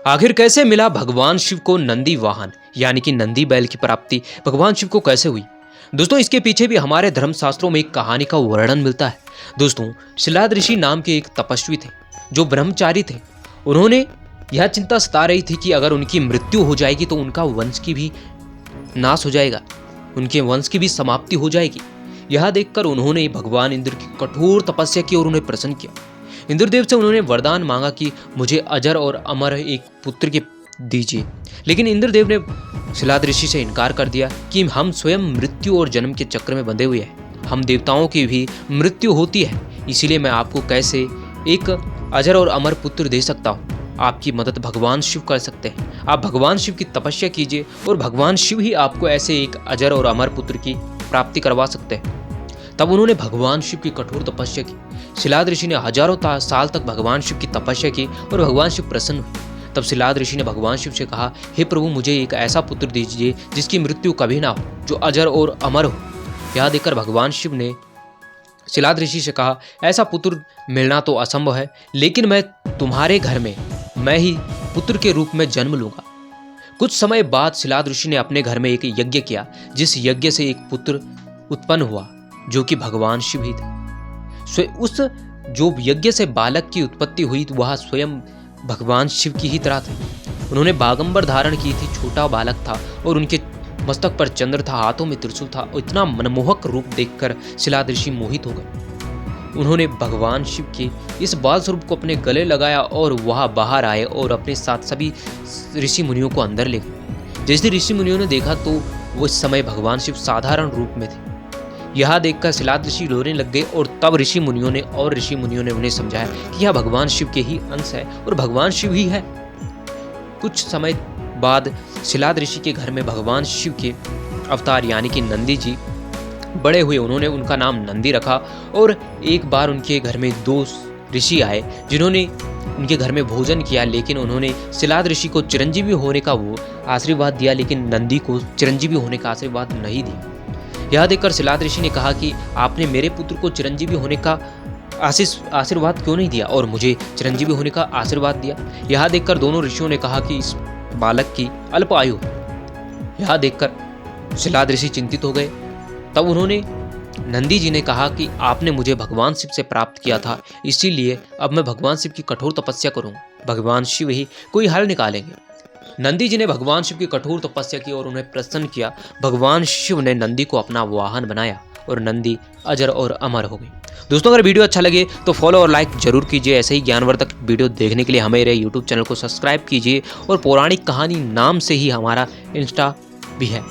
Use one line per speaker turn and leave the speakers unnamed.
आखिर कैसे मिला भगवान शिव को नंदी वाहन यानी कि नंदी बैल की प्राप्ति भगवान शिव को कैसे हुई? दोस्तों, इसके पीछे भी हमारे धर्मशास्त्रों में एक कहानी का वर्णन मिलता है। दोस्तों, शिलाद ऋषि नाम के एक तपस्वी थे जो ब्रह्मचारी थे। उन्होंने यह चिंता सता रही थी कि अगर उनकी मृत्यु हो जाएगी तो उनका वंश की भी नाश हो जाएगा, उनके वंश की भी समाप्ति हो जाएगी। यह देखकर उन्होंने भगवान इंद्र की कठोर तपस्या की और उन्हें प्रसन्न किया। इंद्रदेव से उन्होंने वरदान मांगा कि मुझे अजर और अमर एक पुत्र के दीजिए, लेकिन इंद्रदेव ने शिलाद ऋषि से इनकार कर दिया कि हम स्वयं मृत्यु और जन्म के चक्र में बंधे हुए हैं। हम देवताओं की भी मृत्यु होती है, इसीलिए मैं आपको कैसे एक अजर और अमर पुत्र दे सकता हूँ। आपकी मदद भगवान शिव कर सकते हैं। आप भगवान शिव की तपस्या कीजिए और भगवान शिव ही आपको ऐसे एक अजर और अमर पुत्र की प्राप्ति करवा सकते हैं। तब उन्होंने भगवान शिव की कठोर तपस्या की। शिलाद ऋषि ने हजारों साल तक भगवान शिव की तपस्या की और भगवान शिव प्रसन्न हुए। तब शिलाद ऋषि ने भगवान शिव से कहा, हे प्रभु, मुझे एक ऐसा पुत्र दीजिए जिसकी मृत्यु कभी ना हो, जो अजर और अमर हो। यह देखकर भगवान शिव ने शिलाद ऋषि से कहा, ऐसा पुत्र मिलना तो असंभव है, लेकिन मैं तुम्हारे घर में मैं ही पुत्र के रूप में जन्म लूंगा। कुछ समय बाद शिलाद ऋषि ने अपने घर में एक यज्ञ किया, जिस यज्ञ से एक पुत्र उत्पन्न हुआ जो कि भगवान शिव ही थे। उस जो यज्ञ से बालक की उत्पत्ति हुई वह स्वयं भगवान शिव की ही तरह था। उन्होंने बागंबर धारण की थी, छोटा बालक था और उनके मस्तक पर चंद्र था, हाथों में त्रिशूल था। इतना मनमोहक रूप देखकर शिलाद ऋषि मोहित हो गए। उन्होंने भगवान शिव के इस बाल स्वरूप को अपने गले लगाया और वह बाहर आए और अपने साथ सभी ऋषि मुनियों को अंदर ले गए। जैसे ऋषि मुनियों ने देखा तो उस समय भगवान शिव साधारण रूप में थे। यह देखकर शिलाद ऋषि रोने लग गए और तब ऋषि मुनियों ने उन्हें समझाया कि यह भगवान शिव के ही अंश है और भगवान शिव ही है। कुछ समय बाद शिलाद ऋषि के घर में भगवान शिव के अवतार यानी कि नंदी जी बड़े हुए। उन्होंने उनका नाम नंदी रखा और एक बार उनके घर में 2 ऋषि आए जिन्होंने उनके घर में भोजन किया, लेकिन उन्होंने शिलाद ऋषि को चिरंजीवी होने का वो आशीर्वाद दिया, लेकिन नंदी को चिरंजीवी होने का आशीर्वाद नहीं दिया। यह देखकर शिलाद ऋषि ने कहा कि आपने मेरे पुत्र को चिरंजीवी होने का आशीर्वाद क्यों नहीं दिया और मुझे चिरंजीवी होने का आशीर्वाद दिया। यह देखकर दोनों ऋषियों ने कहा कि इस बालक की अल्प आयु है। यह देखकर शिलाद ऋषि चिंतित हो गए। तब उन्होंने नंदी जी ने कहा कि आपने मुझे भगवान शिव से प्राप्त किया था, इसीलिए अब मैं भगवान शिव की कठोर तपस्या करूंगा। भगवान शिव ही कोई हल निकालेंगे। नंदी जी ने भगवान शिव की कठोर तपस्या की और उन्हें प्रसन्न किया। भगवान शिव ने नंदी को अपना वाहन बनाया और नंदी अजर और अमर हो गई। दोस्तों, अगर वीडियो अच्छा लगे तो फॉलो और लाइक जरूर कीजिए। ऐसे ही ज्ञानवर्धक वीडियो देखने के लिए हमारे यूट्यूब चैनल को सब्सक्राइब कीजिए और पौराणिक कहानी नाम से ही हमारा इंस्टा भी है।